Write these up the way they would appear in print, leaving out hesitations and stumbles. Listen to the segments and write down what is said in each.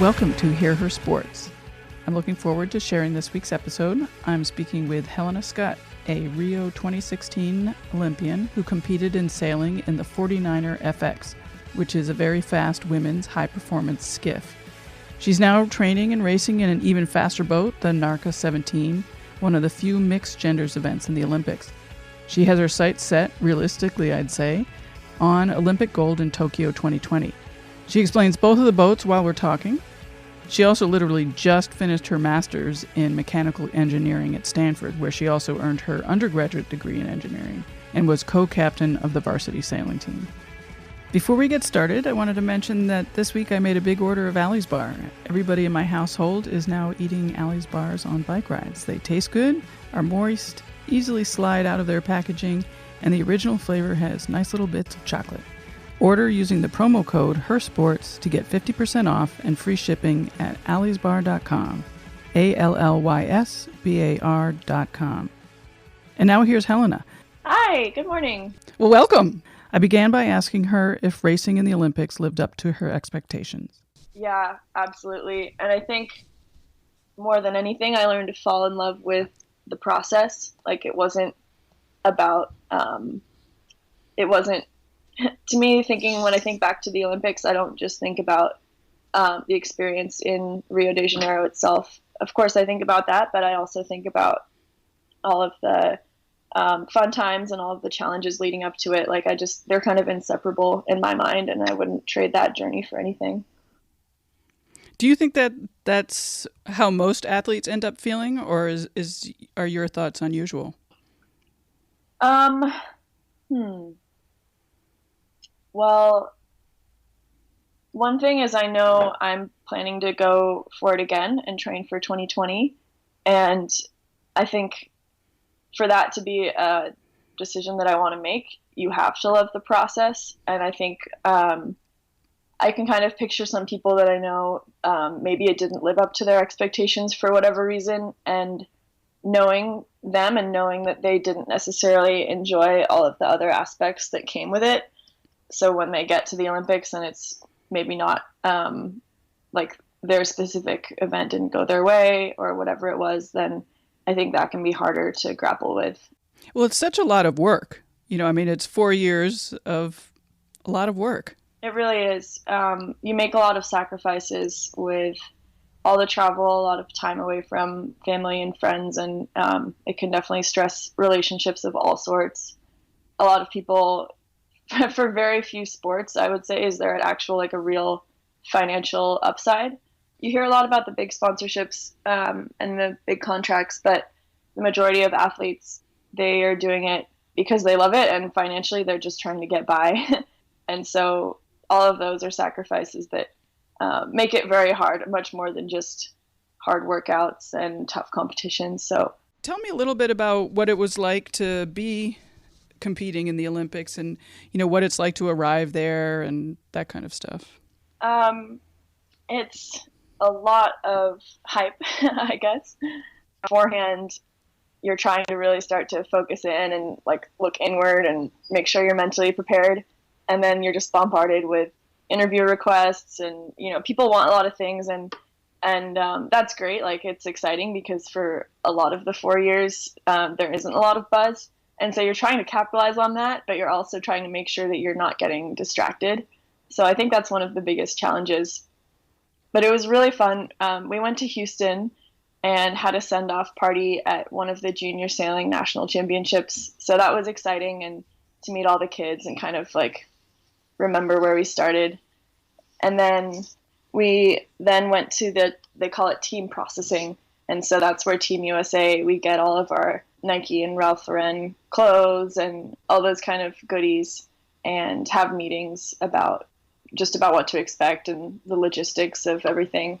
Welcome to Hear Her Sports. I'm looking forward to sharing this week's episode. I'm speaking with Helena Scutt, a Rio 2016 Olympian who competed in sailing in the 49er FX, which is a very fast women's high-performance skiff. She's now training and racing in an even faster boat, the Narca 17, one of the few mixed genders events in the Olympics. She has her sights set, realistically I'd say, on Olympic gold in Tokyo 2020. She explains both of the boats while we're talking. She also literally just finished her master's in mechanical engineering at Stanford, where she also earned her undergraduate degree in engineering and was co-captain of the varsity sailing team. Before we get started, I wanted to mention that this week I made a big order of Allie's Bar. Everybody in my household is now eating Allie's Bars on bike rides. They taste good, are moist, easily slide out of their packaging, and the original flavor has nice little bits of chocolate. Order using the promo code HERSPORTS to get 50% off and free shipping at allysbar.com. ALLYSBAR.com. And now here's Helena. Hi, good morning. Well, welcome. I began by asking her if racing in the Olympics lived up to her expectations. Yeah, absolutely. And I think more than anything, I learned to fall in love with the process. Like it wasn't about, to me, when I think back to the Olympics, I don't just think about the experience in Rio de Janeiro itself. Of course, I think about that, but I also think about all of the fun times and all of the challenges leading up to it. They're kind of inseparable in my mind, and I wouldn't trade that journey for anything. Do you think that that's how most athletes end up feeling, or are your thoughts unusual? Well, one thing is I know I'm planning to go for it again and train for 2020. And I think for that to be a decision that I want to make, you have to love the process. And I think I can kind of picture some people that I know, maybe it didn't live up to their expectations for whatever reason. And knowing them and knowing that they didn't necessarily enjoy all of the other aspects that came with it. So when they get to the Olympics and it's maybe not like their specific event didn't go their way or whatever it was, then I think that can be harder to grapple with. Well, it's such a lot of work. It's 4 years of a lot of work. It really is. You make a lot of sacrifices with all the travel, a lot of time away from family and friends, and it can definitely stress relationships of all sorts. A lot of people, for very few sports, I would say, is there an actual, a real financial upside. You hear a lot about the big sponsorships and the big contracts, but the majority of athletes, they are doing it because they love it, and financially they're just trying to get by. And so all of those are sacrifices that make it very hard, much more than just hard workouts and tough competitions. So tell me a little bit about what it was like to be competing in the Olympics and, what it's like to arrive there and that kind of stuff. It's a lot of hype, I guess. Beforehand, you're trying to really start to focus in and look inward and make sure you're mentally prepared. And then you're just bombarded with interview requests and, people want a lot of things and that's great. It's exciting because for a lot of the 4 years, there isn't a lot of buzz. And so you're trying to capitalize on that, but you're also trying to make sure that you're not getting distracted. So I think that's one of the biggest challenges. But it was really fun. We went to Houston and had a send-off party at one of the junior sailing national championships. So that was exciting, and to meet all the kids and kind of remember where we started. And then we went to they call it team processing. And so that's where Team USA, we get all of our Nike and Ralph Lauren clothes and all those kind of goodies and have meetings about what to expect and the logistics of everything.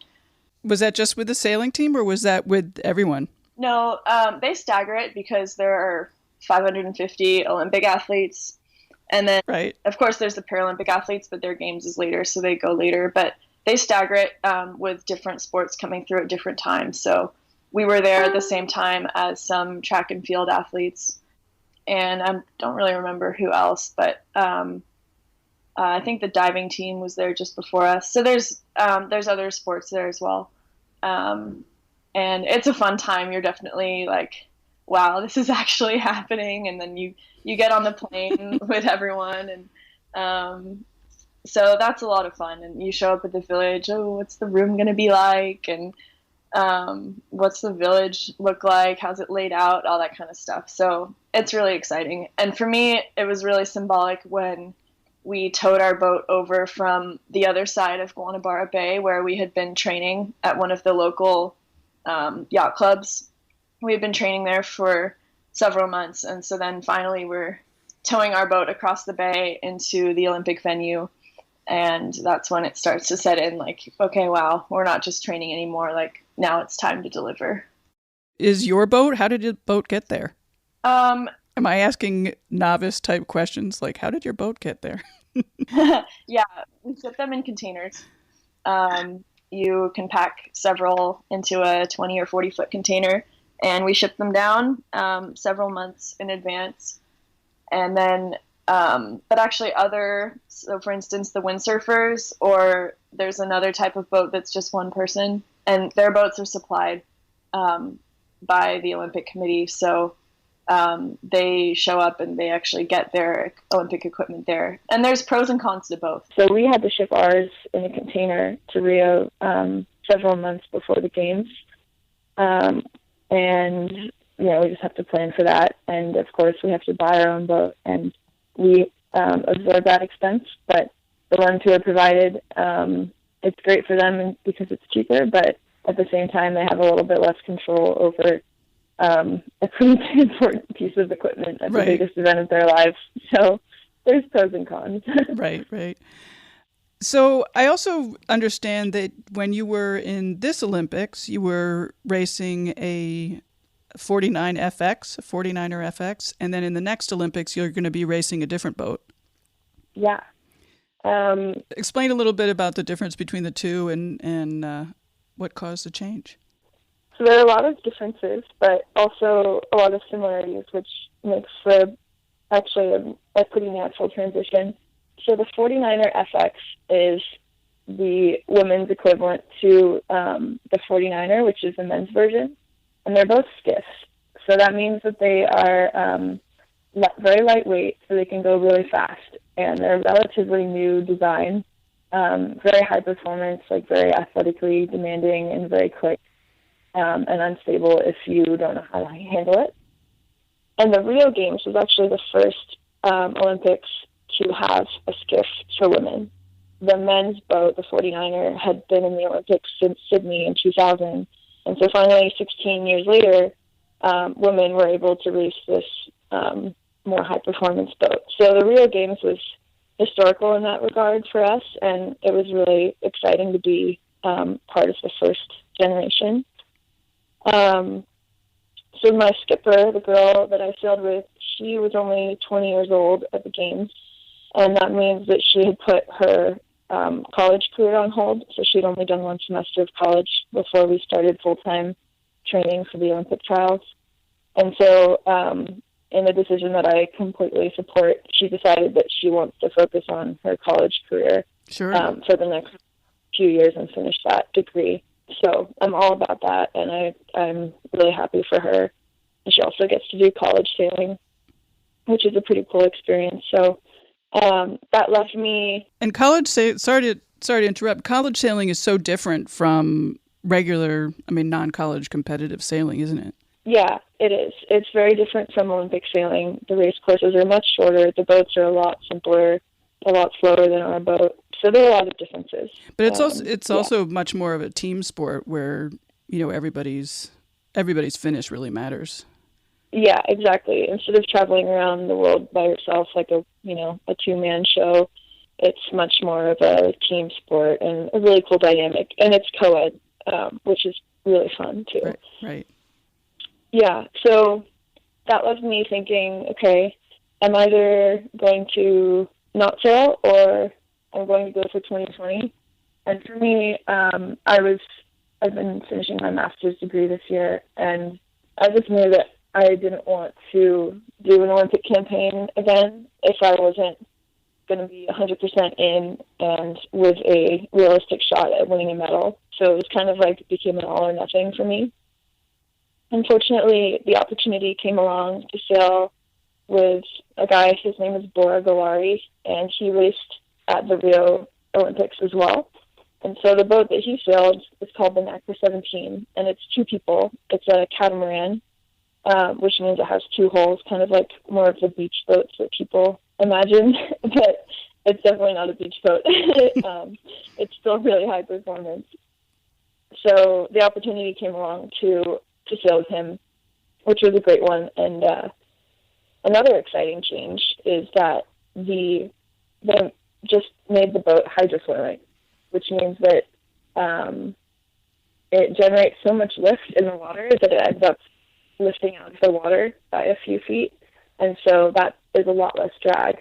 Was that just with the sailing team or was that with everyone? No, they stagger it because there are 550 Olympic athletes. And then, right. Of course, there's the Paralympic athletes, but their games is later, so they go later. But they stagger it with different sports coming through at different times. So we were there at the same time as some track and field athletes. And I don't really remember who else, but I think the diving team was there just before us. So there's other sports there as well. Um, and it's a fun time. You're definitely like, wow, this is actually happening. And then you get on the plane with everyone, and so that's a lot of fun. And you show up at the village. Oh, what's the room gonna be like? And what's the village look like? How's it laid out? All that kind of stuff. So it's really exciting. And for me, it was really symbolic when we towed our boat over from the other side of Guanabara Bay, where we had been training at one of the local yacht clubs. We had been training there for several months, and so then finally we're towing our boat across the bay into the Olympic venue, and that's when it starts to set in, like, okay, wow, we're not just training anymore, like now it's time to deliver. Is your boat, how did your boat get there? Am I asking novice type questions? Like, how did your boat get there? Yeah, we ship them in containers. You can pack several into a 20 or 40-foot container, and we ship them down several months in advance. And then, but actually so for instance, the windsurfers, or there's another type of boat that's just one person, and their boats are supplied by the Olympic Committee. So they show up and they actually get their Olympic equipment there. And there's pros and cons to both. So we had to ship ours in a container to Rio several months before the games. And, we just have to plan for that. And, of course, we have to buy our own boat. And we absorb that expense. But the ones who are provided, it's great for them because it's cheaper. But at the same time, they have a little bit less control over a pretty important piece of equipment at the biggest event of their lives. So there's pros and cons. Right. So I also understand that when you were in this Olympics, you were racing a 49er FX, and then in the next Olympics, you're going to be racing a different boat. Yeah. Explain a little bit about the difference between the two and what caused the change. So there are a lot of differences, but also a lot of similarities, which makes for actually a pretty natural transition. So the 49er FX is the women's equivalent to the 49er, which is the men's version, and they're both skiffs. So that means that they are very lightweight, so they can go really fast, and they're relatively new design, very high performance, like very athletically demanding and very quick. And unstable if you don't know how to handle it. And the Rio Games was actually the first Olympics to have a skiff for women. The men's boat, the 49er, had been in the Olympics since Sydney in 2000. And so finally, 16 years later, women were able to race this more high-performance boat. So the Rio Games was historical in that regard for us, and it was really exciting to be part of the first generation. So my skipper, the girl that I sailed with, she was only 20 years old at the games, and that means that she had put her college career on hold. So she'd only done one semester of college before we started full-time training for the Olympic trials. And so in a decision that I completely support, she decided that she wants to focus on her college career for the next few years and finish that degree. So I'm all about that, and I'm really happy for her. And she also gets to do college sailing, which is a pretty cool experience. So that left me. And sorry to interrupt. College sailing is so different from regular, non-college competitive sailing, isn't it? Yeah, it is. It's very different from Olympic sailing. The race courses are much shorter. The boats are a lot simpler, a lot slower than our boat. So there are a lot of differences. But it's also much more of a team sport where, everybody's finish really matters. Yeah, exactly. Instead of traveling around the world by yourself like a two-man show, it's much more of a team sport and a really cool dynamic. And it's co-ed, which is really fun too. Right. Yeah, so that left me thinking, okay, I'm either going to not sail or I'm going to go for 2020. And for me, I've been finishing my master's degree this year, and I just knew that I didn't want to do an Olympic campaign again if I wasn't going to be 100% in and with a realistic shot at winning a medal. So it was kind of like became an all or nothing for me. Unfortunately, the opportunity came along to sail with a guy, his name is Bora Galari, and he raced at the Rio Olympics as well. And so the boat that he sailed is called the NACRA 17, and it's 2 people. It's a catamaran, which means it has 2 hulls, kind of like more of the beach boats that people imagine, but it's definitely not a beach boat. It's still really high performance. So the opportunity came along to sail with him, which was a great one. And another exciting change is that they just made the boat hydrofoiling, which means that it generates so much lift in the water that it ends up lifting out of the water by a few feet. And so that is a lot less drag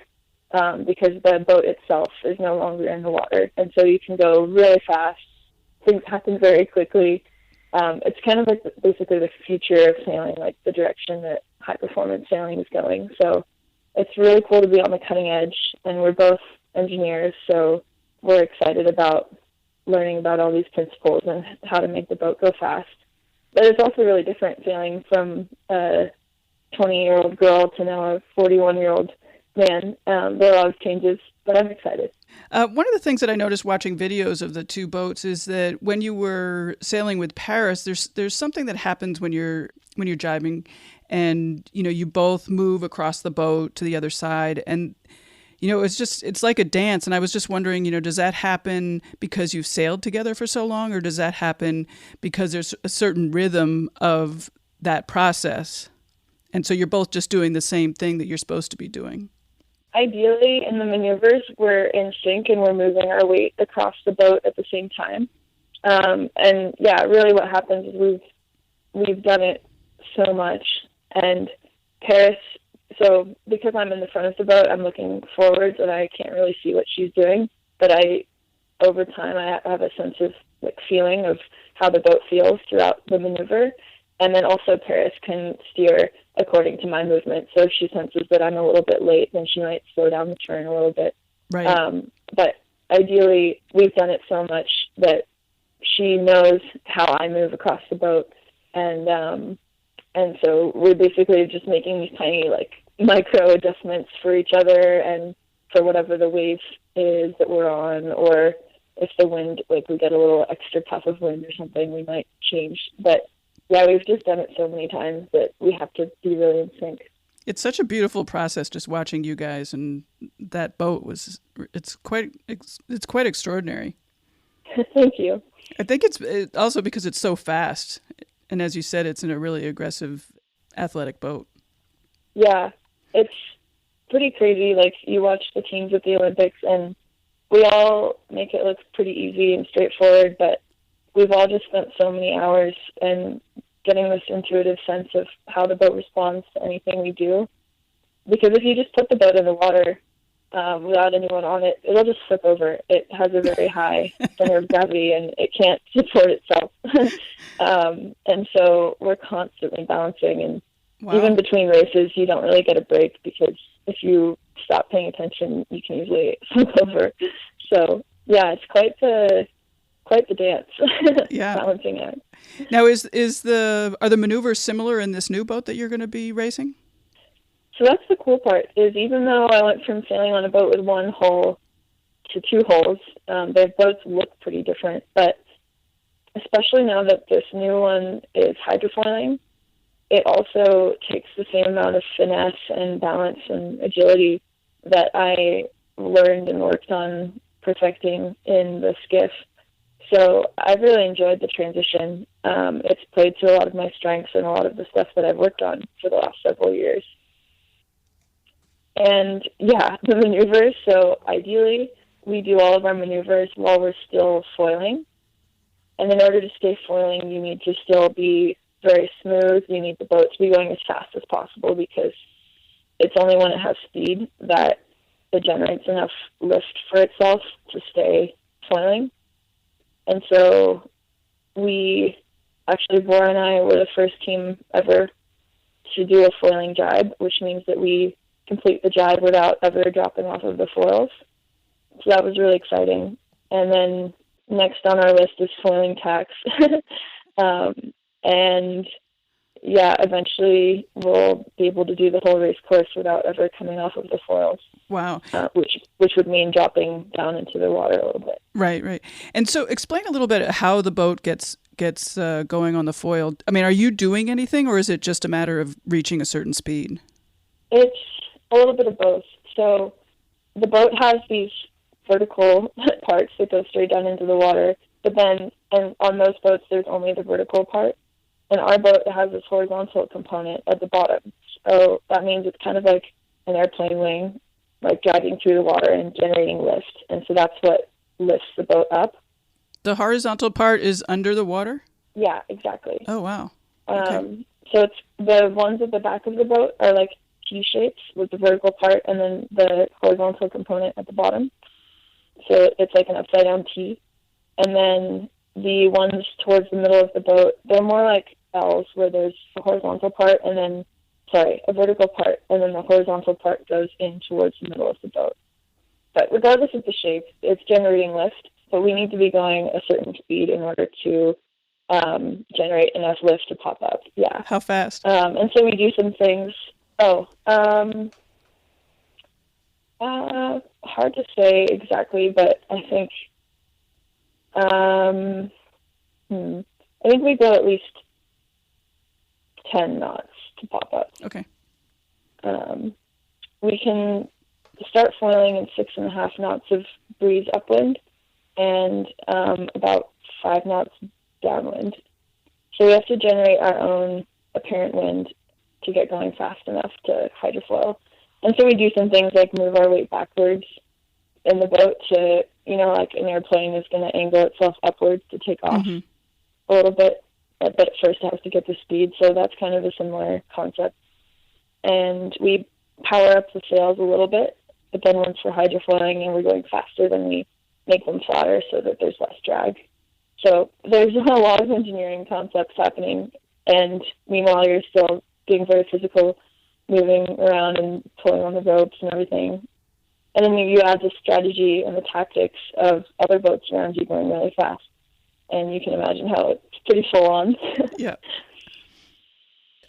because the boat itself is no longer in the water. And so you can go really fast. Things happen very quickly. It's kind of like basically the future of sailing, like the direction that high-performance sailing is going. So it's really cool to be on the cutting edge, and we're both engineers, so we're excited about learning about all these principles and how to make the boat go fast. But it's also really different sailing from a 20-year-old girl to now a 41-year-old man. There are a lot of changes, but I'm excited. One of the things that I noticed watching videos of the 2 boats is that when you were sailing with Paris, there's something that happens when you're jibing, and you both move across the boat to the other side, and it's like a dance. And I was just wondering, does that happen because you've sailed together for so long, or does that happen because there's a certain rhythm of that process, and so you're both just doing the same thing that you're supposed to be doing? Ideally, in the maneuvers, we're in sync and we're moving our weight across the boat at the same time. And yeah, really what happens is we've done it so much. And Paris, so because I'm in the front of the boat, I'm looking forwards and I can't really see what she's doing. But over time, I have a sense of feeling of how the boat feels throughout the maneuver. And then also Paris can steer according to my movement. So if she senses that I'm a little bit late, then she might slow down the turn a little bit. Right. But ideally, we've done it so much that she knows how I move across the boat. And so we're basically just making these tiny, micro adjustments for each other and for whatever the wave is that we're on, or if the wind, we get a little extra puff of wind or something, we might change. But yeah, we've just done it so many times that we have to be really in sync. It's such a beautiful process just watching you guys, and that boat it's quite extraordinary. Thank you. I think it's also because it's so fast. And as you said, it's in a really aggressive athletic boat. Yeah, it's pretty crazy. You watch the teams at the Olympics and we all make it look pretty easy and straightforward, but we've all just spent so many hours and getting this intuitive sense of how the boat responds to anything we do. Because if you just put the boat in the water without anyone on it, it'll just flip over. It has a very high center of gravity and it can't support itself. And so we're constantly balancing, and wow. Even between races, you don't really get a break because if you stop paying attention, you can easily flip over. So yeah, it's quite the dance. Yeah. Balancing act. Now, are the maneuvers similar in this new boat that you're going to be racing? So that's the cool part, is even though I went from sailing on a boat with 1 hull to 2 hulls, their boats look pretty different. But especially now that this new one is hydrofoiling, it also takes the same amount of finesse and balance and agility that I learned and worked on perfecting in the skiff. So I've really enjoyed the transition. It's played to a lot of my strengths and a lot of the stuff that I've worked on for the last several years. And yeah, the maneuvers. So ideally, we do all of our maneuvers while we're still foiling. And in order to stay foiling, you need to still be very smooth. You need the boat to be going as fast as possible because it's only when it has speed that it generates enough lift for itself to stay foiling. And so Bora and I were the first team ever to do a foiling jibe, which means that we complete the drive without ever dropping off of the foils. So that was really exciting. And then next on our list is foiling tacks. And yeah, eventually we'll be able to do the whole race course without ever coming off of the foils. Wow. Which would mean dropping down into the water a little bit. Right. And so explain a little bit how the boat gets going on the foil. I mean, are you doing anything, or is it just a matter of reaching a certain speed? It's a little bit of both. So the boat has these vertical parts that go straight down into the water, but then and on most boats there's only the vertical part. And our boat has this horizontal component at the bottom. So that means it's kind of like an airplane wing, like driving through the water and generating lift. And so that's what lifts the boat up. The horizontal part is under the water? Yeah, exactly. Oh, wow. Okay. So it's the ones at the back of the boat are like T-shapes with the vertical part and then the horizontal component at the bottom. So it's like an upside-down T. And then the ones towards the middle of the boat, they're more like L's, where there's a horizontal part and then, a vertical part, and then the horizontal part goes in towards the middle of the boat. But regardless of the shape, it's generating lift, but we need to be going a certain speed in order to generate enough lift to pop up. Yeah. How fast? And so we do some things. Hard to say exactly, but I think we go at least 10 knots to pop up. Okay. We can start foiling in 6.5 knots of breeze upwind and about 5 knots downwind. So we have to generate our own apparent wind to get going fast enough to hydrofoil. And so we do some things like move our weight backwards in the boat to, like an airplane is going to angle itself upwards to take off a little bit. But first it has to get the speed, so that's kind of a similar concept. And we power up the sails a little bit, but then once we're hydrofoiling and we're going faster, then we make them flatter so that there's less drag. So there's a lot of engineering concepts happening, and meanwhile you're still being very physical, moving around and pulling on the ropes and everything. And then you add the strategy and the tactics of other boats around you going really fast. And you can imagine how it's pretty full on. Yeah.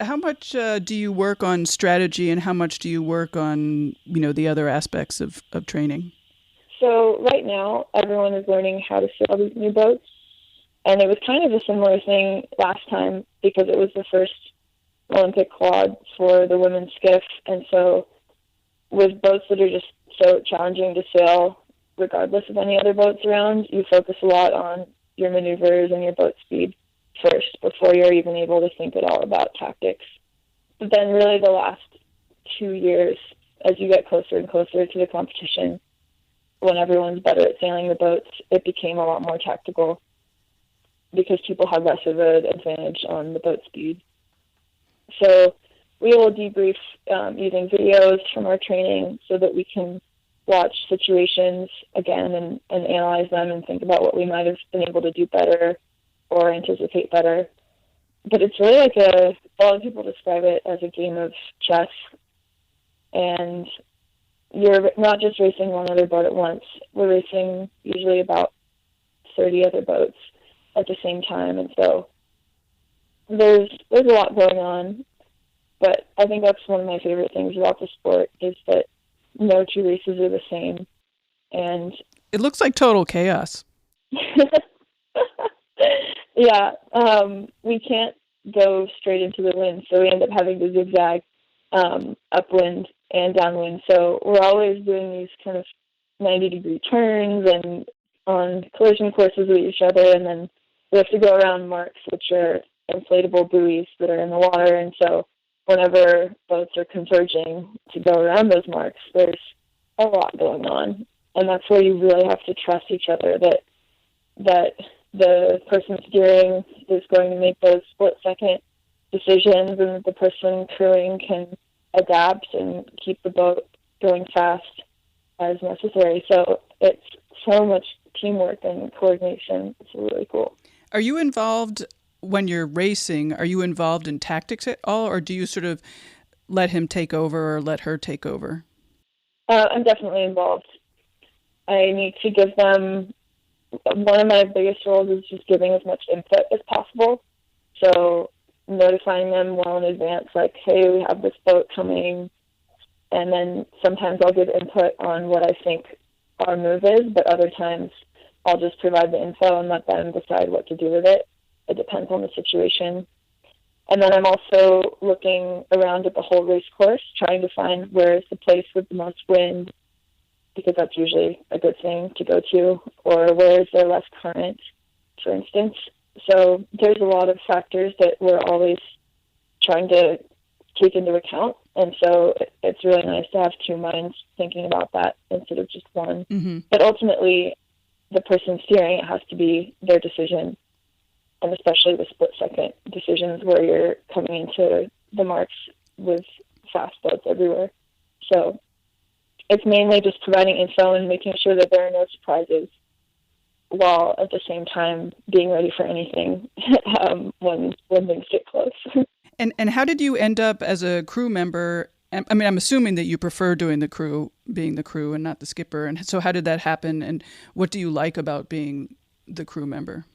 How much do you work on strategy, and how much do you work on, the other aspects of training? So right now, everyone is learning how to sail these new boats. And it was kind of a similar thing last time because it was the first Olympic quad for the women's skiff. And so with boats that are just so challenging to sail, regardless of any other boats around, you focus a lot on your maneuvers and your boat speed first before you're even able to think at all about tactics. But then really the last 2 years, as you get closer and closer to the competition, when everyone's better at sailing the boats, it became a lot more tactical because people had less of an advantage on the boat speed. So we will debrief using videos from our training so that we can watch situations again and analyze them and think about what we might have been able to do better or anticipate better. But it's really like a lot of people describe it as a game of chess. And you're not just racing one other boat at once. We're racing usually about 30 other boats at the same time. And so there's a lot going on. But I think that's one of my favorite things about the sport is that no two races are the same. And it looks like total chaos. Yeah. We can't go straight into the wind, so we end up having to zigzag upwind and downwind. So we're always doing these kind of 90-degree turns and on collision courses with each other, and then we have to go around marks, which are inflatable buoys that are in the water. And so whenever boats are converging to go around those marks, there's a lot going on. And that's where you really have to trust each other, that the person steering is going to make those split-second decisions and that the person crewing can adapt and keep the boat going fast as necessary. So it's so much teamwork and coordination. It's really cool. Are you involved when you're racing? Are you involved in tactics at all, or do you sort of let him take over or let her take over? I'm definitely involved. I need to give them, one of my biggest roles is just giving as much input as possible. So notifying them well in advance, like, hey, we have this boat coming. And then sometimes I'll give input on what I think our move is, but other times I'll just provide the info and let them decide what to do with it. It depends on the situation. And then I'm also looking around at the whole race course, trying to find where is the place with the most wind, because that's usually a good thing to go to, or where is there less current, for instance. So there's a lot of factors that we're always trying to take into account. And so it's really nice to have two minds thinking about that instead of just one. Mm-hmm. But ultimately, the person steering it has to be their decision, and especially the split-second decisions where you're coming into the marks with fast boats everywhere. So it's mainly just providing info and making sure that there are no surprises, while at the same time being ready for anything when things get close. And how did you end up as a crew member? I mean, I'm assuming that you prefer doing being the crew and not the skipper. And so how did that happen? And what do you like about being the crew member?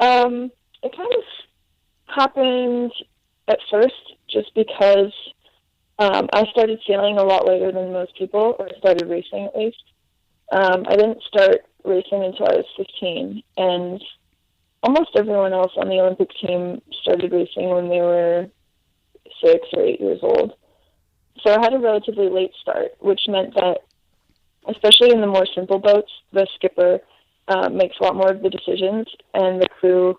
It kind of happened at first just because I started sailing a lot later than most people, or started racing at least. I didn't start racing until I was 15, and almost everyone else on the Olympic team started racing when they were 6 or 8 years old. So I had a relatively late start, which meant that, especially in the more simple boats, the skipper makes a lot more of the decisions, and the crew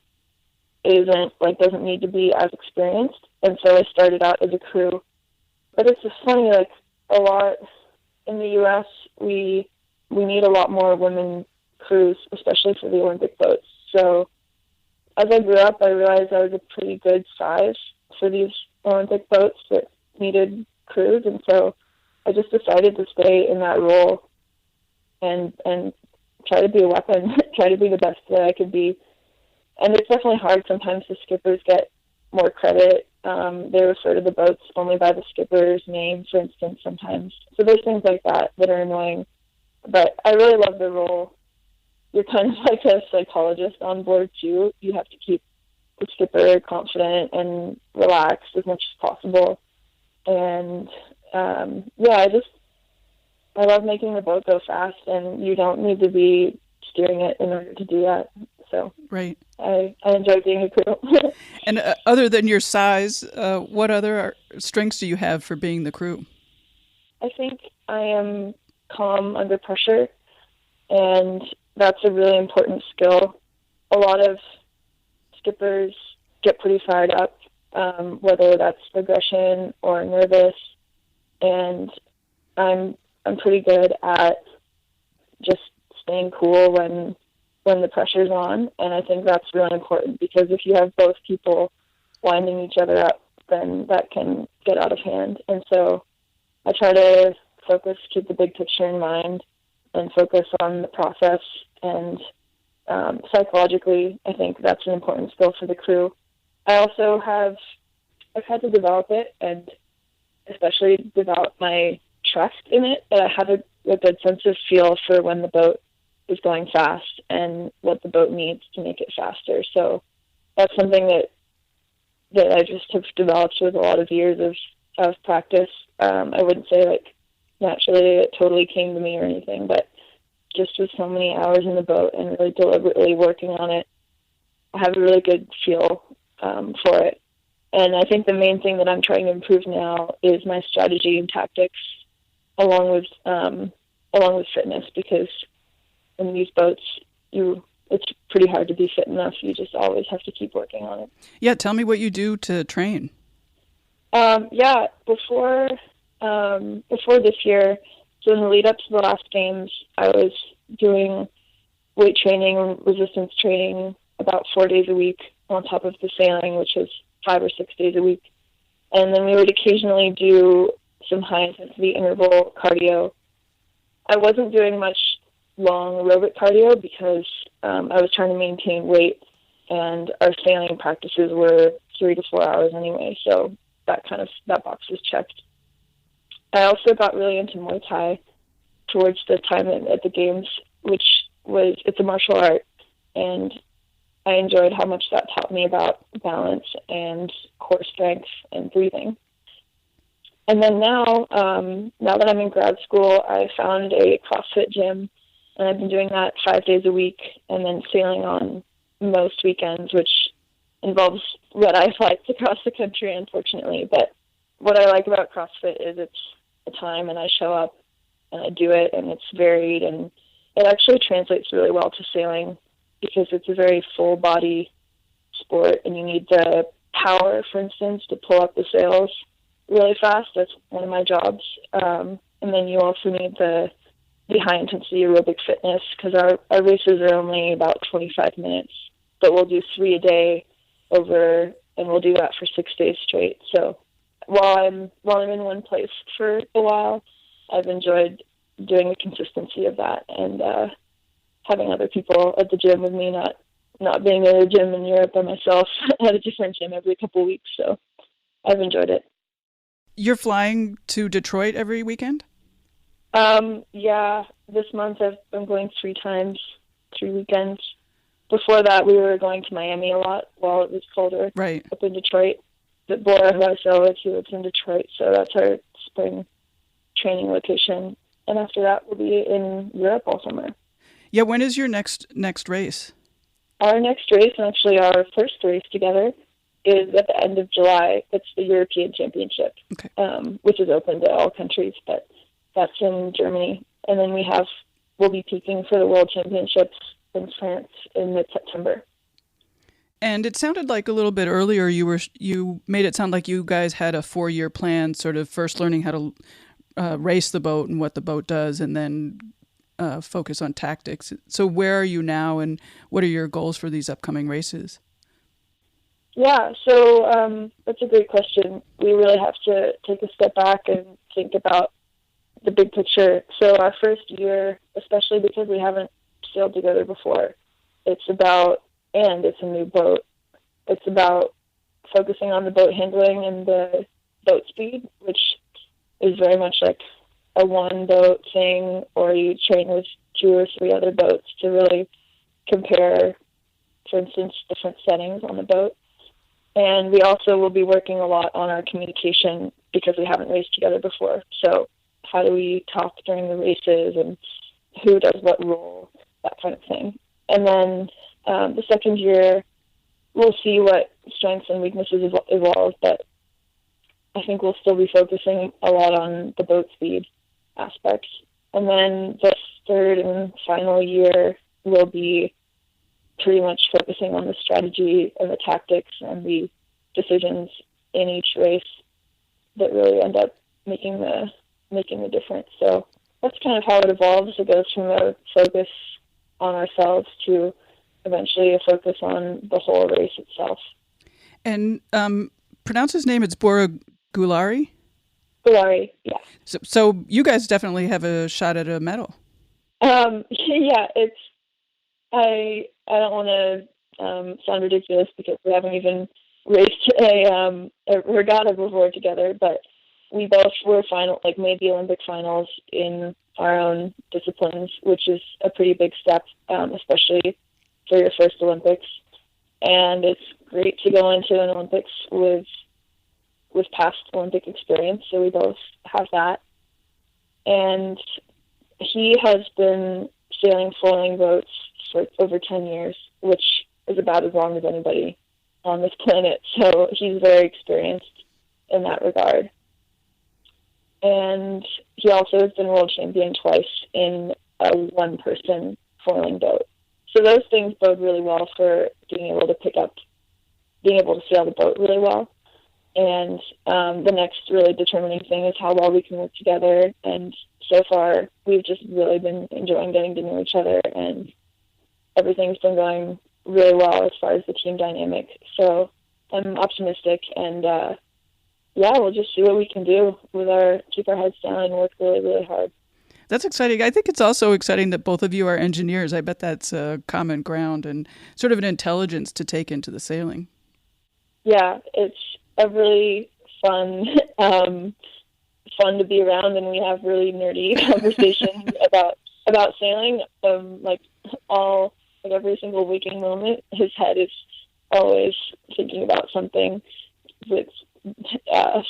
doesn't need to be as experienced. And so I started out as a crew. But it's just funny, like, a lot in the U.S., we need a lot more women crews, especially for the Olympic boats. So as I grew up, I realized I was a pretty good size for these Olympic boats that needed crews, and so I just decided to stay in that role and try to be a weapon, try to be the best that I could be. And it's definitely hard. Sometimes the skippers get more credit. They refer to the boats only by the skipper's name, for instance, sometimes. So there's things like that that are annoying. But I really love the role. You're kind of like a psychologist on board, too. You have to keep the skipper confident and relaxed as much as possible. And, I love making the boat go fast, and you don't need to be steering it in order to do that. So right. I enjoy being a crew. And other than your size, what other strengths do you have for being the crew? I think I am calm under pressure, and that's a really important skill. A lot of skippers get pretty fired up, whether that's aggression or nervous, and I'm pretty good at just staying cool when the pressure's on, and I think that's really important, because if you have both people winding each other up, then that can get out of hand. And so I try to keep the big picture in mind, and focus on the process. And psychologically, I think that's an important skill for the crew. I've had to develop it, and especially develop my trust in it, that I have a good sense of feel for when the boat is going fast and what the boat needs to make it faster. So that's something that I just have developed with a lot of years of practice. I wouldn't say like naturally it totally came to me or anything, but just with so many hours in the boat and really deliberately working on it, I have a really good feel for it. And I think the main thing that I'm trying to improve now is my strategy and tactics, along with fitness, because in these boats, it's pretty hard to be fit enough. You just always have to keep working on it. Yeah, tell me what you do to train. Before this year, so in the lead up to the last games, I was doing weight training, resistance training about 4 days a week on top of the sailing, which is 5 or 6 days a week. And then we would occasionally do some high intensity interval cardio. I wasn't doing much long aerobic cardio because I was trying to maintain weight, and our sailing practices were 3 to 4 hours anyway. So that box is checked. I also got really into Muay Thai towards the time at the games, it's a martial art, and I enjoyed how much that taught me about balance and core strength and breathing. And then now that I'm in grad school, I found a CrossFit gym, and I've been doing that 5 days a week, and then sailing on most weekends, which involves red-eye flights across the country, unfortunately. But what I like about CrossFit is it's a time, and I show up, and I do it, and it's varied, and it actually translates really well to sailing because it's a very full-body sport, and you need the power, for instance, to pull up the sails really fast. That's one of my jobs. And then you also need the high-intensity aerobic fitness because our races are only about 25 minutes, but we'll do 3 a day and we'll do that for 6 days straight. So while I'm in one place for a while, I've enjoyed doing the consistency of that and having other people at the gym with me, not being at a gym in Europe by myself at a different gym every couple of weeks. So I've enjoyed it. You're flying to Detroit every weekend? Yeah, this month I'm going 3 weekends. Before that, we were going to Miami a lot while it was colder. Right. Up in Detroit. But Bora, who I sail with, he lives in Detroit, so that's our spring training location. And after that, we'll be in Europe all summer. Yeah, when is your next race? Our next race, and actually our first race together, is at the end of July. It's the European Championship, okay. Which is open to all countries, but that's in Germany. And then we'll be peaking for the World Championships in France in mid-September. And it sounded like a little bit earlier you made it sound like you guys had a 4-year plan, sort of first learning how to race the boat and what the boat does, and then focus on tactics. So where are you now, and what are your goals for these upcoming races? Yeah, so that's a great question. We really have to take a step back and think about the big picture. So our first year, especially because we haven't sailed together before, it's a new boat. It's about focusing on the boat handling and the boat speed, which is very much like a one boat thing, or you train with 2 or 3 other boats to really compare, for instance, different settings on the boat. And we also will be working a lot on our communication because we haven't raced together before. So how do we talk during the races and who does what role, that kind of thing. And then the second year, we'll see what strengths and weaknesses evolve, but I think we'll still be focusing a lot on the boat speed aspects. And then the third and final year will be pretty much focusing on the strategy and the tactics and the decisions in each race that really end up making the difference. So that's kind of how it evolves. It goes from a focus on ourselves to eventually a focus on the whole race itself. And pronounce his name, it's Bora Gulari? Gulari, yeah. So you guys definitely have a shot at a medal. Yeah, I don't want to sound ridiculous because we haven't even raced a regatta before together, but we both were made the Olympic finals in our own disciplines, which is a pretty big step, especially for your first Olympics. And it's great to go into an Olympics with past Olympic experience, so we both have that. And he has been sailing foiling boats for over 10 years, which is about as long as anybody on this planet. So he's very experienced in that regard. And he also has been world champion twice in a one-person foiling boat. So those things bode really well for being able to sail the boat really well. And the next really determining thing is how well we can work together. And so far, we've just really been enjoying getting to know each other, and everything's been going really well as far as the team dynamic. So I'm optimistic, and we'll just see what we can do keep our heads down and work really, really hard. That's exciting. I think it's also exciting that both of you are engineers. I bet that's a common ground and sort of an intelligence to take into the sailing. Yeah, it's a really fun, fun to be around, and we have really nerdy conversations about sailing. Every single waking moment, his head is always thinking about something with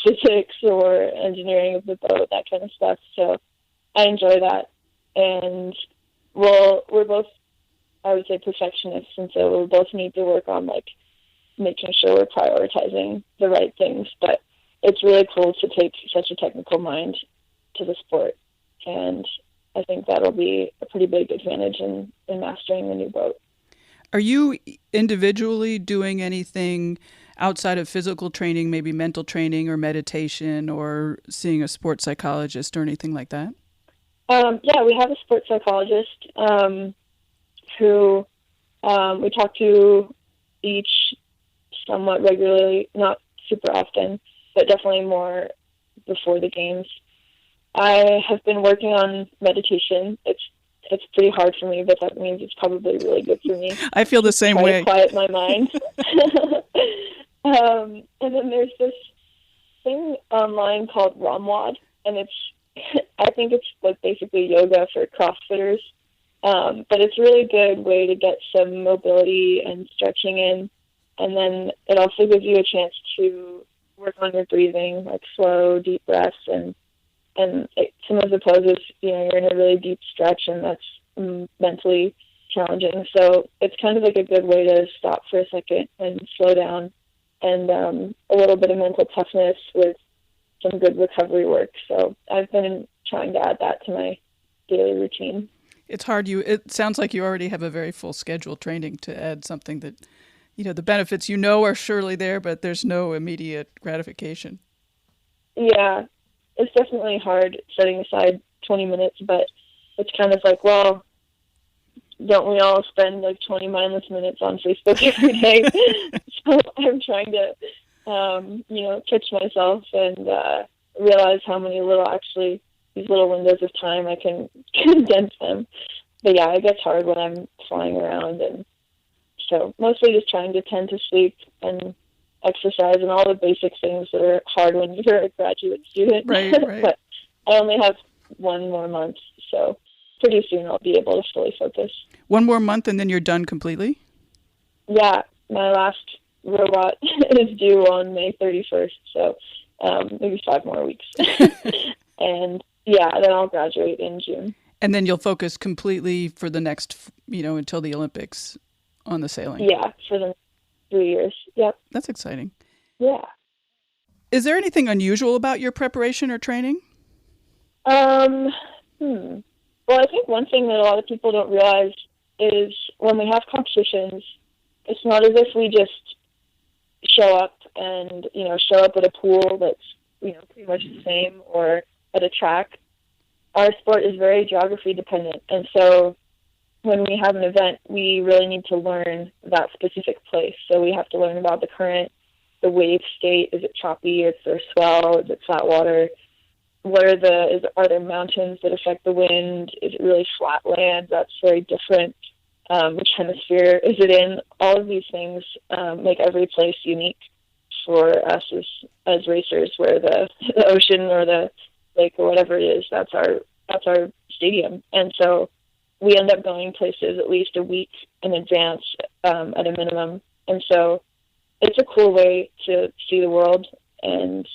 physics or engineering of the boat, that kind of stuff. So I enjoy that, and we're both, I would say, perfectionists, and so we'll both need to work on making sure we're prioritizing the right things. But it's really cool to take such a technical mind to the sport, and I think that'll be a pretty big advantage in mastering the new boat. Are you individually doing anything outside of physical training, maybe mental training or meditation or seeing a sports psychologist or anything like that? Yeah, we have a sports psychologist who we talk to each somewhat regularly, not super often, but definitely more before the games. I have been working on meditation. It's pretty hard for me, but that means it's probably really good for me. I feel the same way. To quiet my mind. And then there's this thing online called Ramwad, and I think it's like basically yoga for CrossFitters. But it's a really good way to get some mobility and stretching in. And then it also gives you a chance to work on your breathing, like slow, deep breaths. And some of the poses, you're in a really deep stretch, and that's mentally challenging. So it's kind of like a good way to stop for a second and slow down, and a little bit of mental toughness with some good recovery work. So I've been trying to add that to my daily routine. It's hard. It sounds like you already have a very full schedule training to add something that, the benefits are surely there, but there's no immediate gratification. Yeah, it's definitely hard setting aside 20 minutes, but it's kind of like, well, don't we all spend 20 mindless minutes on Facebook every day? So I'm trying to, catch myself and realize how many these little windows of time I can condense them. But yeah, it gets hard when I'm flying around, and so mostly just trying to tend to sleep and exercise and all the basic things that are hard when you're a graduate student. Right. But I only have one more month, so pretty soon I'll be able to fully focus. One more month and then you're done completely? Yeah, my last robot is due on May 31st, so maybe 5 more weeks. And yeah, then I'll graduate in June. And then you'll focus completely for the next, until the Olympics on the sailing? Yeah, for the 3 years. Yep. That's exciting. Yeah. Is there anything unusual about your preparation or training? Well, I think one thing that a lot of people don't realize is when we have competitions, it's not as if we just show up at a pool that's, pretty much the same, or at a track. Our sport is very geography dependent. And so when we have an event, we really need to learn that specific place. So we have to learn about the current, the wave state. Is it choppy? Is there swell? Is it flat water? Are there mountains that affect the wind? Is it really flat land? That's very different. Which hemisphere is it in? All of these things make every place unique for us as racers, where the ocean or the lake or whatever it is, that's our stadium. And so we end up going places at least a week in advance at a minimum. And so it's a cool way to see the world. And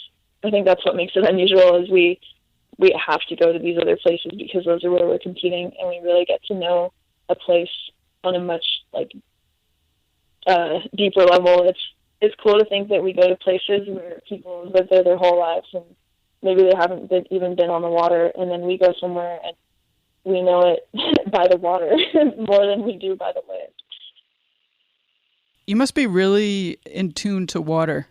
I think that's what makes it unusual, is we have to go to these other places because those are where we're competing, and we really get to know a place on a much deeper level. It's cool to think that we go to places where people live there their whole lives, and maybe they haven't even been on the water, and then we go somewhere and we know it by the water more than we do by the land. You must be really in tune to water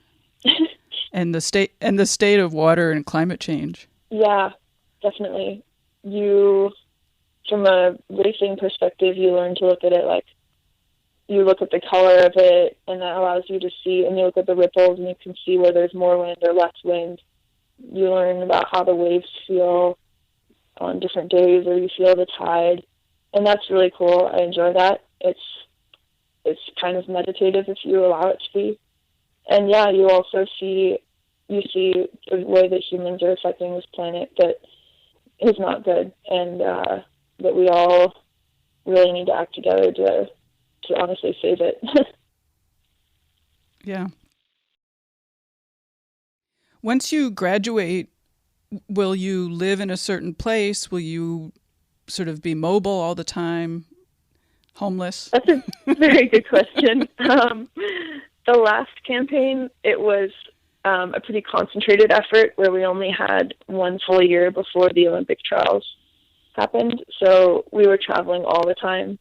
and the state of water and climate change. Yeah, definitely. From a racing perspective, you learn to look at it like, you look at the color of it, and that allows you to see, and you look at the ripples, and you can see where there's more wind or less wind. You learn about how the waves feel on different days, or you feel the tide, and that's really cool. I enjoy that. It's kind of meditative if you allow it to be. And yeah, you you see the way that humans are affecting this planet that is not good, and that we all really need to act together to honestly save it. Yeah. Once you graduate, will you live in a certain place? Will you sort of be mobile all the time? Homeless? That's a very good question. The last campaign, it was a pretty concentrated effort where we only had one full year before the Olympic trials happened. So we were traveling all the time,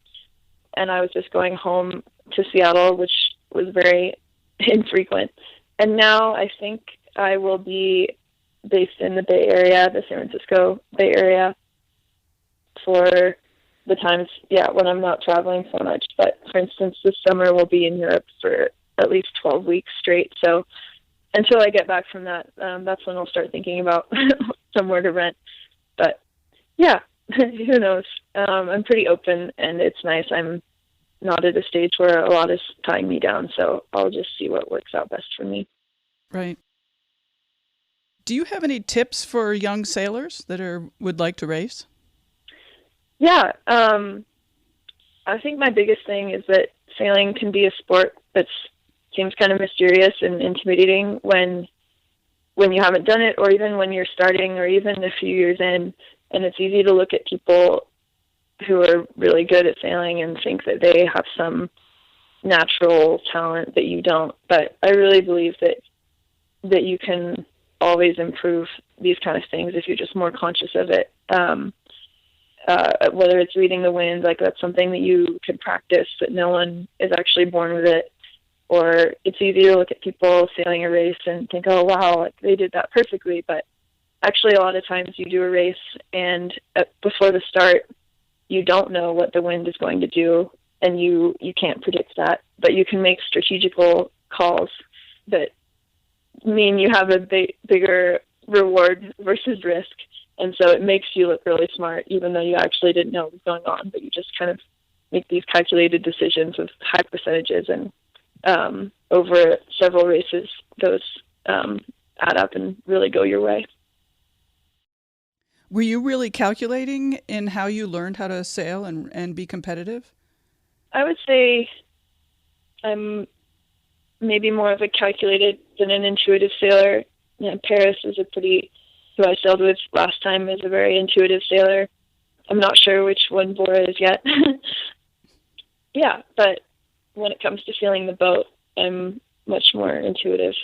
and I was just going home to Seattle, which was very infrequent. And now I think I will be based in the Bay Area, the San Francisco Bay Area, for the times, when I'm not traveling so much. But for instance, this summer we'll be in Europe for at least 12 weeks straight. So until I get back from that, that's when I'll start thinking about somewhere to rent. But yeah, who knows? I'm pretty open, and it's nice. I'm not at a stage where a lot is tying me down, so I'll just see what works out best for me. Right. Do you have any tips for young sailors that would like to race? Yeah, I think my biggest thing is that sailing can be a sport that seems kind of mysterious and intimidating when you haven't done it, or even when you're starting, or even a few years in. And it's easy to look at people who are really good at sailing and think that they have some natural talent that you don't. But I really believe that you can always improve these kind of things if you're just more conscious of it. Whether it's reading the wind, like that's something that you can practice, but no one is actually born with it. Or it's easy to look at people sailing a race and think, oh, wow, like they did that perfectly. But actually, a lot of times you do a race, and before the start, you don't know what the wind is going to do, and you can't predict that. But you can make strategical calls that mean you have a bigger reward versus risk. And so it makes you look really smart, even though you actually didn't know what was going on. But you just kind of make these calculated decisions with high percentages, and over several races, those add up and really go your way. Were you really calculating in how you learned how to sail and be competitive? I would say I'm maybe more of a calculated than an intuitive sailor. Paris is who I sailed with last time, is a very intuitive sailor. I'm not sure which one Bora is yet. Yeah, but when it comes to feeling the boat, I'm much more intuitive.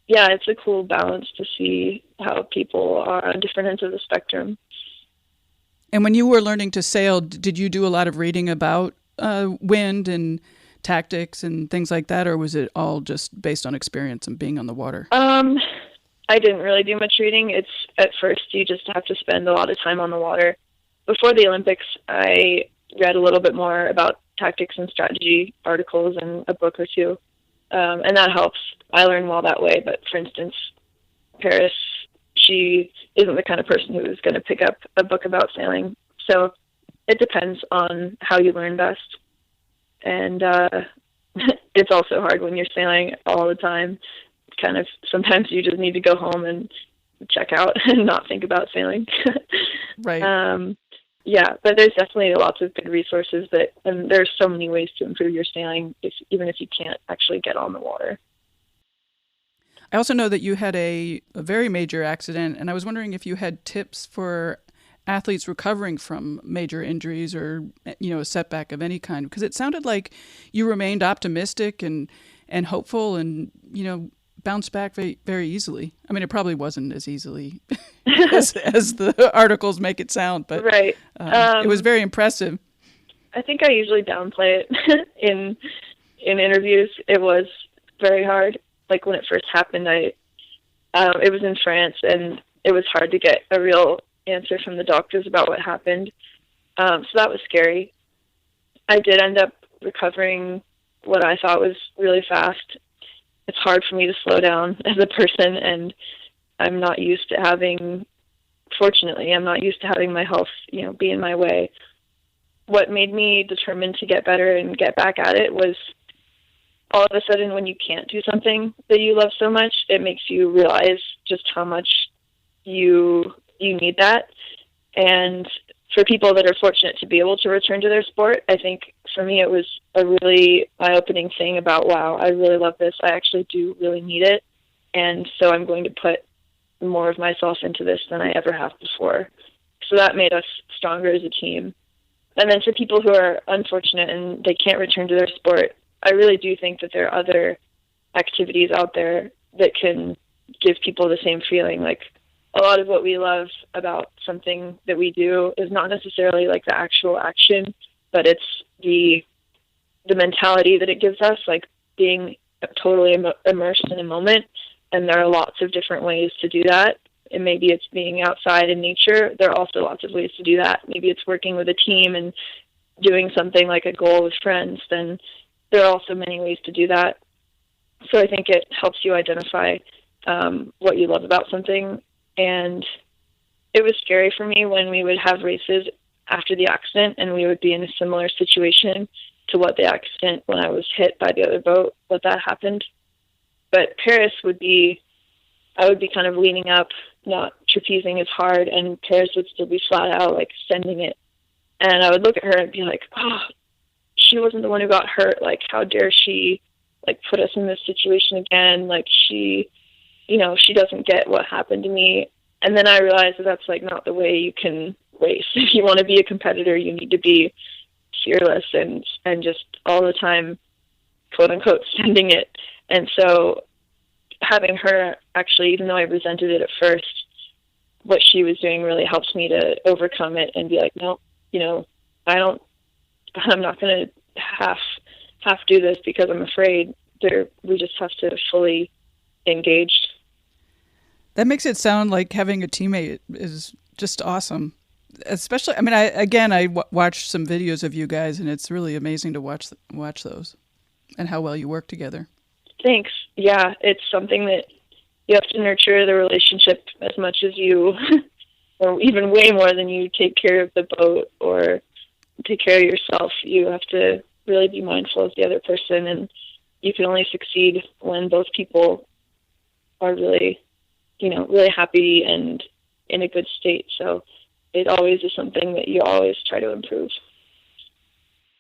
Yeah, it's a cool balance to see how people are on different ends of the spectrum. And when you were learning to sail, did you do a lot of reading about wind and tactics and things like that, or was it all just based on experience and being on the water? I didn't really do much reading. It's at first you just have to spend a lot of time on the water. Before the Olympics, I read a little bit more about tactics and strategy articles and a book or two, and that helps. I learn well that way. But for instance, Paris, she isn't the kind of person who is going to pick up a book about sailing. So it depends on how you learn best. And it's also hard when you're sailing all the time. Kind of sometimes you just need to go home and check out and not think about sailing. Right. Yeah, but there's definitely lots of good resources and there's so many ways to improve your sailing, even if you can't actually get on the water. I also know that you had a very major accident, and I was wondering if you had tips for athletes recovering from major injuries or, a setback of any kind, because it sounded like you remained optimistic and hopeful and, bounced back very, very easily. I mean, it probably wasn't as easily as the articles make it sound, but right. It was very impressive. I think I usually downplay it in interviews. It was very hard. Like when it first happened, it was in France, and it was hard to get a real answer from the doctors about what happened. So that was scary. I did end up recovering what I thought was really fast. It's hard for me to slow down as a person, and I'm not used to having my health, be in my way. What made me determined to get better and get back at it was all of a sudden when you can't do something that you love so much, it makes you realize just how much you need that. And for people that are fortunate to be able to return to their sport, I think for me it was a really eye-opening thing about, wow, I really love this. I actually do really need it. And so I'm going to put more of myself into this than I ever have before. So that made us stronger as a team. And then for people who are unfortunate and they can't return to their sport, I really do think that there are other activities out there that can give people the same feeling. Like, a lot of what we love about something that we do is not necessarily like the actual action, but it's the mentality that it gives us, like being totally immersed in a moment. And there are lots of different ways to do that. And maybe it's being outside in nature. There are also lots of ways to do that. Maybe it's working with a team and doing something like a goal with friends. Then there are also many ways to do that. So I think it helps you identify what you love about something. And it was scary for me when we would have races after the accident and we would be in a similar situation to what the accident when I was hit by the other boat, what that happened. But Paris I would be kind of leaning up, not trapezing as hard, and Paris would still be flat out, like sending it. And I would look at her and be like, oh, she wasn't the one who got hurt. Like, how dare she, like, put us in this situation again? Like, she doesn't get what happened to me. And then I realized that that's, like, not the way you can race. If you want to be a competitor, you need to be fearless and just all the time, quote unquote, sending it. And so having her actually, even though I resented it at first, what she was doing really helps me to overcome it and be like, no, I'm not going to half do this because I'm afraid. We just have to fully engage. That makes it sound like having a teammate is just awesome. Especially, I mean, I watched some videos of you guys, and it's really amazing to watch those and how well you work together. Thanks. Yeah, it's something that you have to nurture the relationship as much as you, or even way more than you take care of the boat or take care of yourself. You have to really be mindful of the other person, and you can only succeed when both people are really, really happy and in a good state. So it always is something that you always try to improve.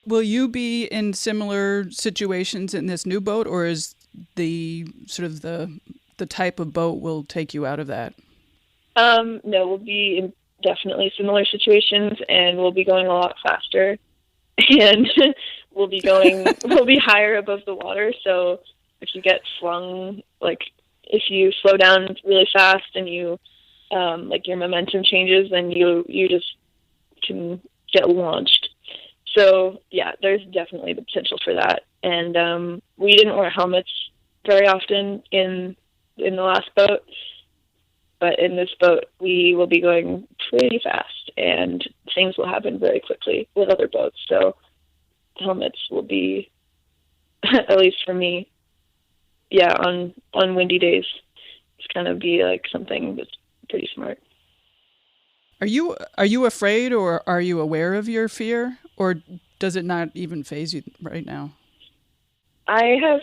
Will you be in similar situations in this new boat, or is the sort of the type of boat will take you out of that? No, we'll be in definitely similar situations, and we'll be going a lot faster, and we'll be higher above the water. So if you get flung, like if you slow down really fast and you like your momentum changes, then you just can get launched. So yeah, there's definitely the potential for that. And we didn't wear helmets very often in the last boat, but in this boat we will be going pretty fast, and things will happen very quickly with other boats. So helmets will be, at least for me, yeah, on windy days, it's kind of be like something that's pretty smart. Are you afraid, or are you aware of your fear, or does it not even faze you right now? I have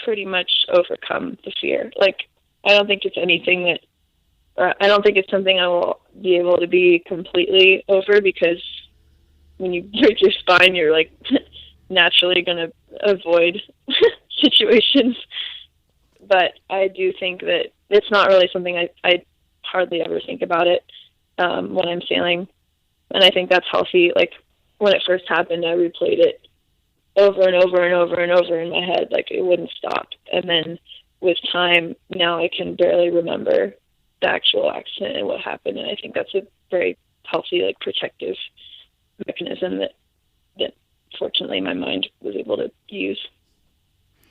pretty much overcome the fear. Like, I don't think it's anything I don't think it's something I will be able to be completely over, because when you break your spine, you're like naturally going to avoid situations. But I do think that it's not really something I hardly ever think about it when I'm sailing. And I think that's healthy. Like, when it first happened, I replayed it over and over and over and over in my head. Like, it wouldn't stop. And then with time, now I can barely remember the actual accident and what happened. And I think that's a very healthy, like, protective mechanism that fortunately my mind was able to use.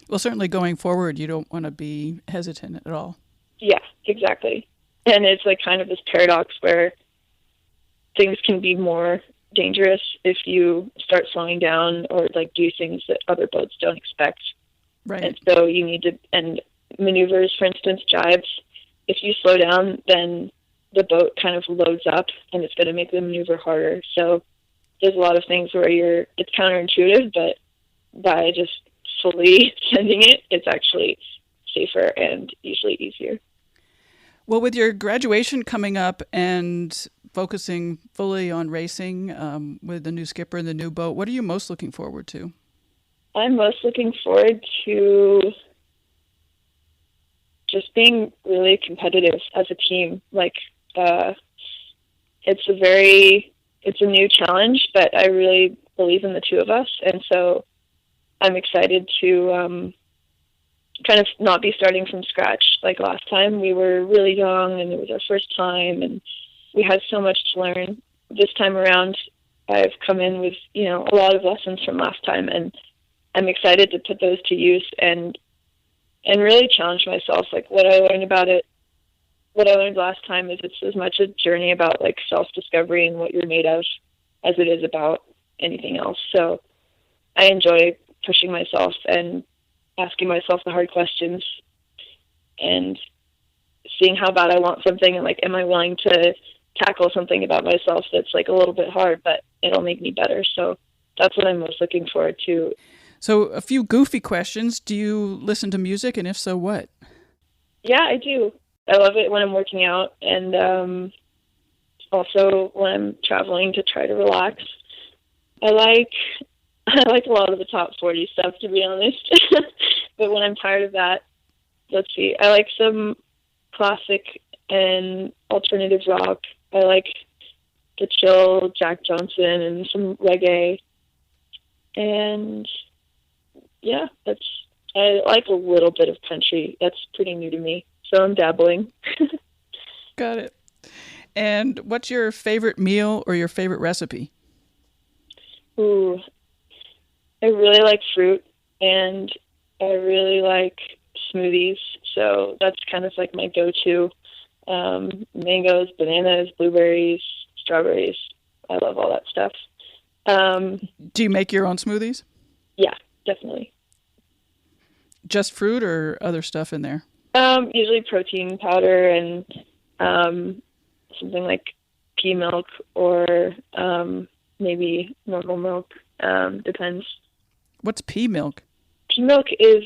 Well, certainly going forward, you don't want to be hesitant at all. Yeah, exactly. And it's like kind of this paradox where things can be more dangerous if you start slowing down or like do things that other boats don't expect. Right. And so you need to, and maneuvers, for instance, jives, if you slow down, then the boat kind of loads up and it's going to make the maneuver harder. So there's a lot of things where it's counterintuitive, but by just fully sending it, it's actually safer and usually easier. Well, with your graduation coming up and focusing fully on racing with the new skipper and the new boat, what are you most looking forward to? I'm most looking forward to just being really competitive as a team. Like, it's a new challenge, but I really believe in the two of us. And so I'm excited to kind of not be starting from scratch. Like last time, we were really young and it was our first time and we had so much to learn. This time around, I've come in with, a lot of lessons from last time, and I'm excited to put those to use and really challenge myself. Like what I learned last time is it's as much a journey about like self-discovery and what you're made of as it is about anything else. So I enjoy pushing myself and asking myself the hard questions and seeing how bad I want something and like, am I willing to tackle something about myself that's like a little bit hard, but it'll make me better. So that's what I'm most looking forward to. So a few goofy questions. Do you listen to music, and if so, what? Yeah, I do. I love it when I'm working out and also when I'm traveling to try to relax. I like a lot of the top 40 stuff, to be honest. But when I'm tired of that, let's see. I like some classic and alternative rock. I like the chill Jack Johnson and some reggae. And yeah, I like a little bit of country. That's pretty new to me. So I'm dabbling. Got it. And what's your favorite meal or your favorite recipe? Ooh, I really like fruit and I really like smoothies. So that's kind of like my go-to. Mangoes, bananas, blueberries, strawberries. I love all that stuff. Do you make your own smoothies? Yeah, definitely. Just fruit or other stuff in there? Usually protein powder and something like pea milk or maybe normal milk. Depends. What's pea milk? Pea milk is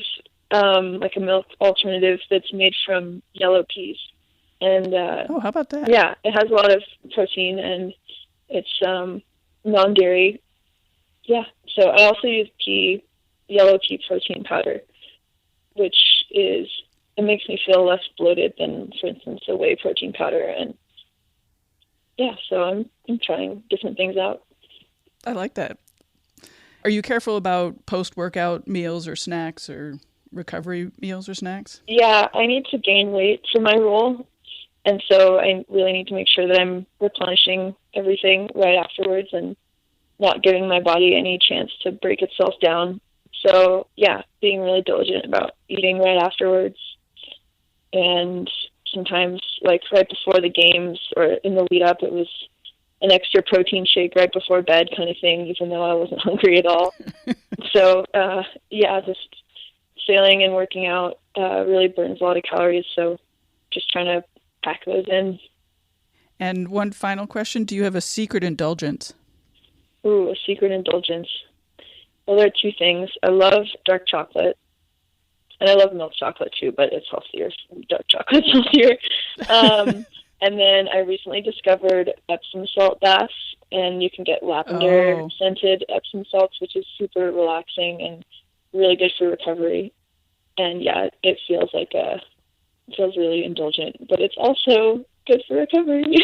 like a milk alternative that's made from yellow peas. And how about that? Yeah, it has a lot of protein and it's non-dairy. Yeah, so I also use yellow pea protein powder, which it makes me feel less bloated than, for instance, a whey protein powder. And yeah, so I'm trying different things out. I like that. Are you careful about post-workout meals or snacks or recovery meals or snacks? Yeah, I need to gain weight for my role. And so I really need to make sure that I'm replenishing everything right afterwards and not giving my body any chance to break itself down. So yeah, being really diligent about eating right afterwards. And sometimes like right before the games or in the lead up, it was an extra protein shake right before bed kind of thing, even though I wasn't hungry at all. So yeah, just sailing and working out really burns a lot of calories. So just trying to pack those in. And one final question, do you have a secret indulgence? Ooh, a secret indulgence. Well, there are two things. I love dark chocolate, and I love milk chocolate too, but it's healthier. Dark chocolate's healthier. And then I recently discovered Epsom salt baths, and you can get lavender scented Epsom salts, which is super relaxing and really good for recovery. And yeah, it feels really indulgent, but it's also good for recovery.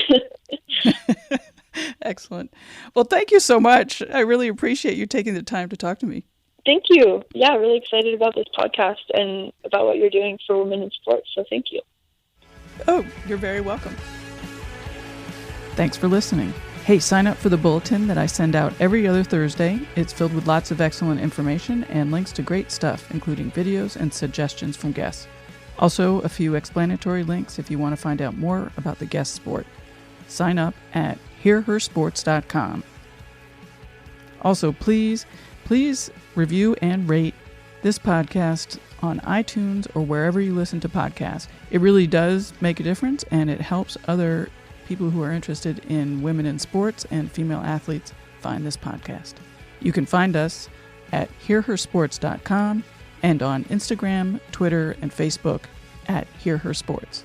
Excellent. Well, thank you so much. I really appreciate you taking the time to talk to me. Thank you. Yeah, really excited about this podcast and about what you're doing for women in sports. So thank you. Oh, you're very welcome. Thanks for listening. Hey, sign up for the bulletin that I send out every other Thursday. It's filled with lots of excellent information and links to great stuff, including videos and suggestions from guests. Also, a few explanatory links if you want to find out more about the guest sport. Sign up at hearhersports.com. Also, please review and rate this podcast on iTunes or wherever you listen to podcasts. It really does make a difference, and it helps other people who are interested in women in sports and female athletes find this podcast. You can find us at hearhersports.com and on Instagram, Twitter, and Facebook at Hear Her Sports.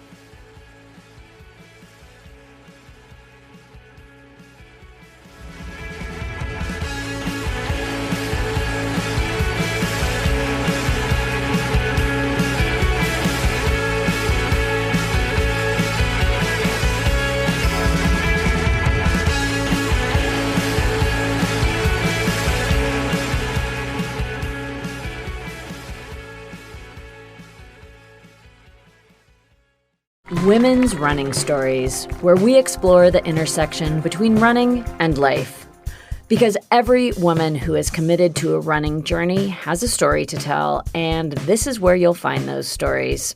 Women's Running Stories, where we explore the intersection between running and life. Because every woman who is committed to a running journey has a story to tell, and this is where you'll find those stories.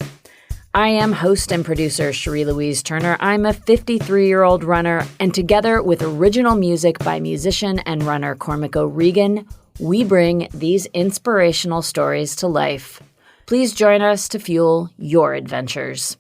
I am host and producer Cherie Louise Turner. I'm a 53-year-old runner, and together with original music by musician and runner Cormac O'Regan, we bring these inspirational stories to life. Please join us to fuel your adventures.